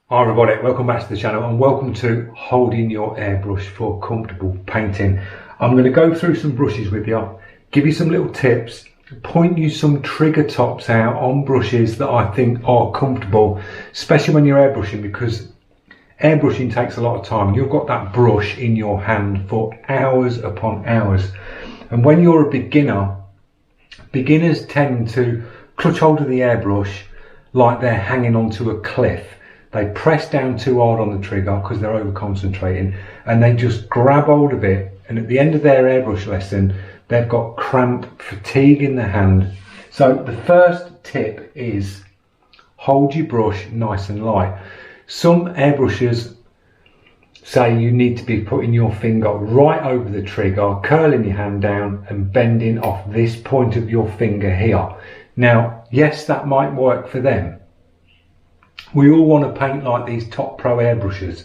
Hi everybody, welcome back to the channel and welcome to Holding Your Airbrush for Comfortable Painting. I'm going to go through some brushes with you, give you some little tips, point you some trigger tops out on brushes that I think are comfortable, especially when you're airbrushing, because airbrushing takes a lot of time. You've got that brush in your hand for hours upon hours, and when you're a beginner, beginners tend to clutch hold of the airbrush like they're hanging onto a cliff. They press down too hard on the trigger because they're over concentrating, and they just grab hold of it, and at the end of their airbrush lesson they've got cramp, fatigue in the hand. So the first tip is hold your brush nice and light. Some airbrushers say you need to be putting your finger right over the trigger, curling your hand down and bending off this point of your finger here. Now yes, that might work for them. We all want to paint like these top pro airbrushes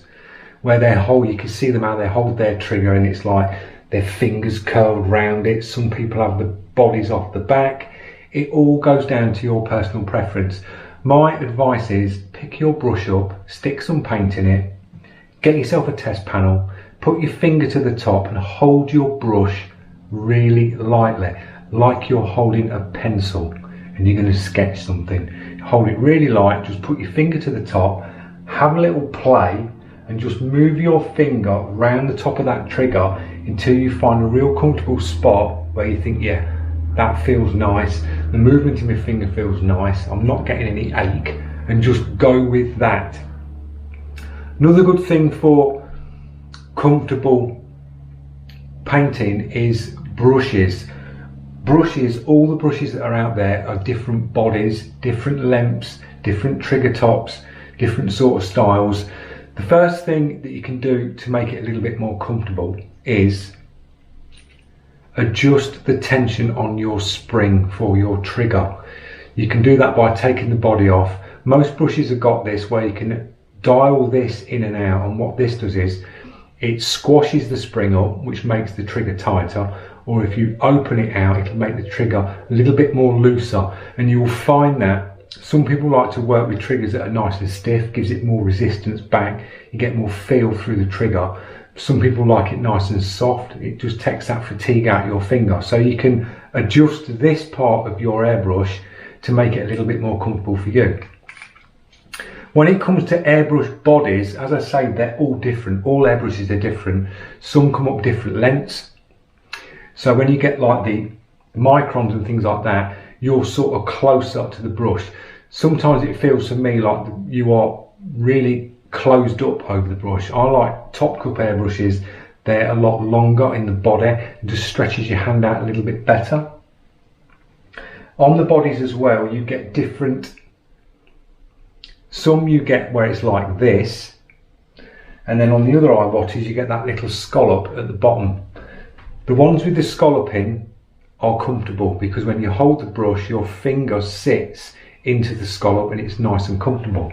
where they hold, you can see them how they hold their trigger and it's like their fingers curled round it. Some people have the bodies off the back. It all goes down to your personal preference. My advice is pick your brush up, stick some paint in it, get yourself a test panel, put your finger to the top and hold your brush really lightly, like you're holding a pencil and you're going to sketch something. Hold it really light, just put your finger to the top, have a little play and just move your finger around the top of that trigger until you find a real comfortable spot where you think, yeah, that feels nice, the movement in my finger feels nice, I'm not getting any ache, and just go with that. Another good thing for comfortable painting is brushes. Brushes, all the brushes that are out there are different bodies, different lengths, different trigger tops, different sort of styles. The first thing that you can do to make it a little bit more comfortable is adjust the tension on your spring for your trigger. You can do that by taking the body off. Most brushes have got this where you can dial this in and out, and what this does is it squashes the spring up, which makes the trigger tighter, or if you open it out, it'll make the trigger a little bit more looser. And you will find that some people like to work with triggers that are nice and stiff, gives it more resistance back, you get more feel through the trigger. Some people like it nice and soft, it just takes that fatigue out your finger. So you can adjust this part of your airbrush to make it a little bit more comfortable for you. When it comes to airbrush bodies, as I say, they're all different. All airbrushes are different. Some come up different lengths. So when you get like the microns and things like that, you're sort of close up to the brush. Sometimes it feels to me like you are really closed up over the brush. I like top cup airbrushes. They're a lot longer in the body. It just stretches your hand out a little bit better. On the bodies as well, you get different. Some you get where it's like this, and then on the other eye bodies you get that little scallop at the bottom. The ones with the scalloping are comfortable because when you hold the brush, your finger sits into the scallop and it's nice and comfortable.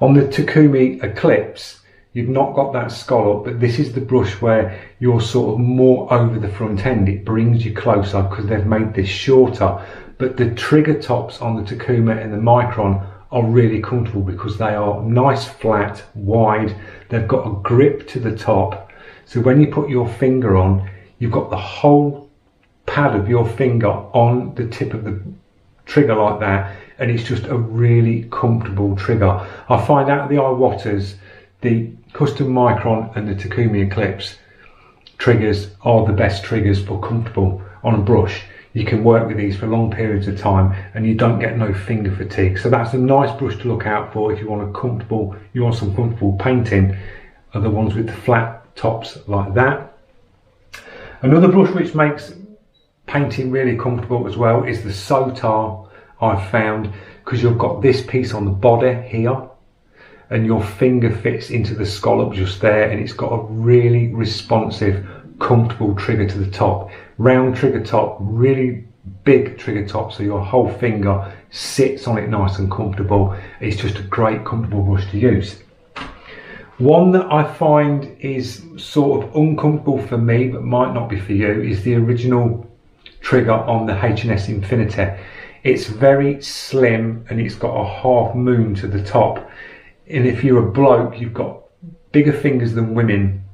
On the Takumi Eclipse, you've not got that scallop, but this is the brush where you're sort of more over the front end. It brings you closer because they've made this shorter, but the trigger tops on the Takumi and the Micron are really comfortable because they are nice, flat, wide. They've got a grip to the top. So when you put your finger on, you've got the whole pad of your finger on the tip of the trigger like that, and it's just a really comfortable trigger. I find out of the Iwata's, the Custom Micron and the Takumi Eclipse triggers are the best triggers for comfortable on a brush. You can work with these for long periods of time and you don't get no finger fatigue. So that's a nice brush to look out for if you want some comfortable painting, are the ones with the flat tops like that. Another brush which makes painting really comfortable as well is the Sotar. I've found, because you've got this piece on the body here and your finger fits into the scallop just there, and it's got a really responsive, comfortable trigger to the top. Round trigger top, really big trigger top, so your whole finger sits on it nice and comfortable. It's just a great comfortable brush to use. One that I find is sort of uncomfortable for me but might not be for you is the original trigger on the H&S Infinity. It's very slim and it's got a half moon to the top. and if you're a bloke, you've got bigger fingers than women,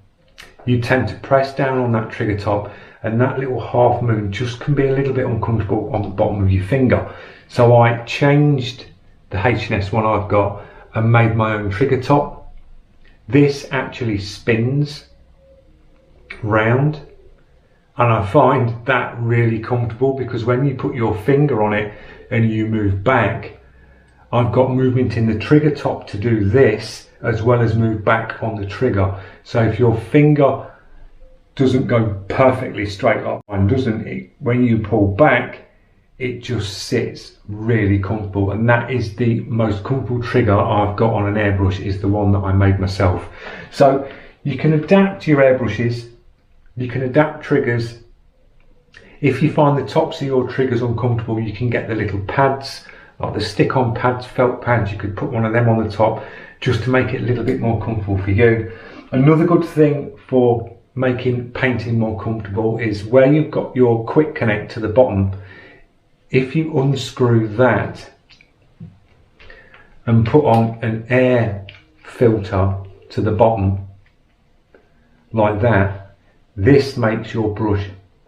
you tend to press down on that trigger top, and that little half moon just can be a little bit uncomfortable on the bottom of your finger. So I changed the H&S one I've got and made my own trigger top. This actually spins round, and I find that really comfortable, because when you put your finger on it and you move back, I've got movement in the trigger top to do this, as well as move back on the trigger. So if your finger doesn't go perfectly straight like mine doesn't, when you pull back, it just sits really comfortable. And that is the most comfortable trigger I've got on an airbrush, is the one that I made myself. So you can adapt your airbrushes, you can adapt triggers. If you find the tops of your triggers uncomfortable, you can get the little pads, like the stick-on pads, felt pads. You could put one of them on the top just to make it a little bit more comfortable for you. Another good thing for making painting more comfortable is where you've got your quick connect to the bottom. If you unscrew that and put on an air filter to the bottom like that, this makes your brush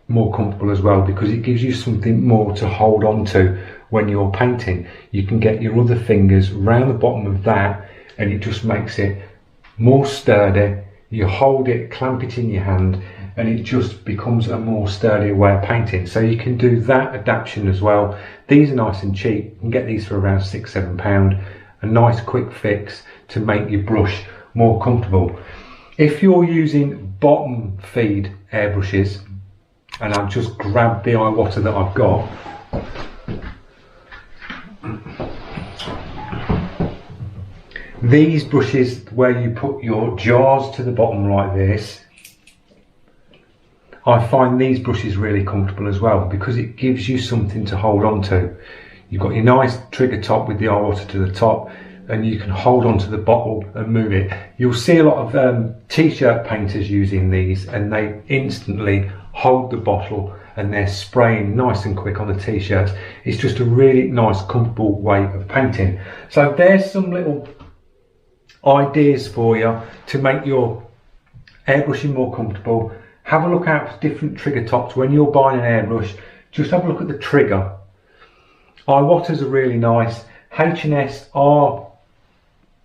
more comfortable as well, because it gives you something more to hold on to when you're painting. You can get your other fingers round the bottom of that, and it just makes it more sturdy. You hold it, clamp it in your hand, and it just becomes a more sturdy way of painting. So you can do that adaptation as well. These are nice and cheap. You can get these for around £6–7. A nice quick fix to make your brush more comfortable. If you're using bottom feed airbrushes, and I've just grabbed the Iwata that I've got, these brushes where you put your jars to the bottom like this, I find these brushes really comfortable as well, because it gives you something to hold on to. You've got your nice trigger top with the Iwata to the top, and you can hold on to the bottle and move it. You'll see a lot of t-shirt painters using these, and they instantly hold the bottle and they're spraying nice and quick on the t-shirts. It's just a really nice, comfortable way of painting. So there's some little ideas for you to make your airbrushing more comfortable. Have a look out for different trigger tops when you're buying an airbrush. Just have a look at the trigger. Iwatas are really nice. H&S are,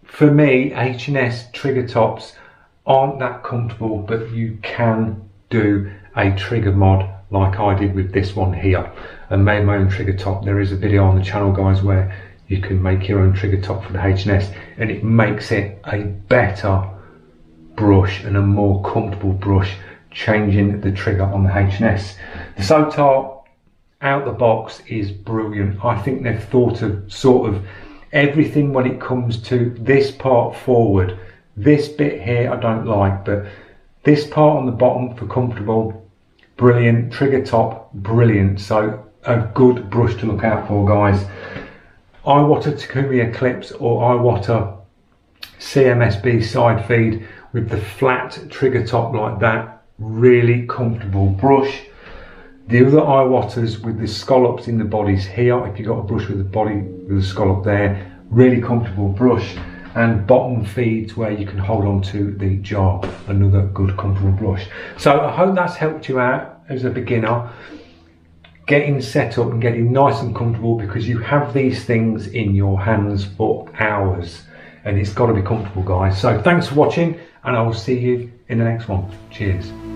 for me, H&S trigger tops aren't that comfortable, but you can do a trigger mod like I did with this one here and made my own trigger top. There is a video on the channel, guys, where you can make your own trigger top for the H&S, and it makes it a better brush and a more comfortable brush, changing the trigger on the H&S. The Sotar out the box is brilliant. I think they've thought of sort of everything when it comes to this part forward. This bit here I don't like, but this part on the bottom for comfortable, brilliant. Trigger top, brilliant. So a good brush to look out for, guys. Iwata Takumi Eclipse or Iwata CMSB side feed with the flat trigger top like that, really comfortable brush. The other Iwatas with the scallops in the bodies here, if you've got a brush with the body with a scallop there, really comfortable brush. And bottom feeds where you can hold on to the jar, another good comfortable brush. So I hope that's helped you out as a beginner, getting set up and getting nice and comfortable, because you have these things in your hands for hours and it's got to be comfortable, guys. So thanks for watching, and I will see you in the next one. Cheers.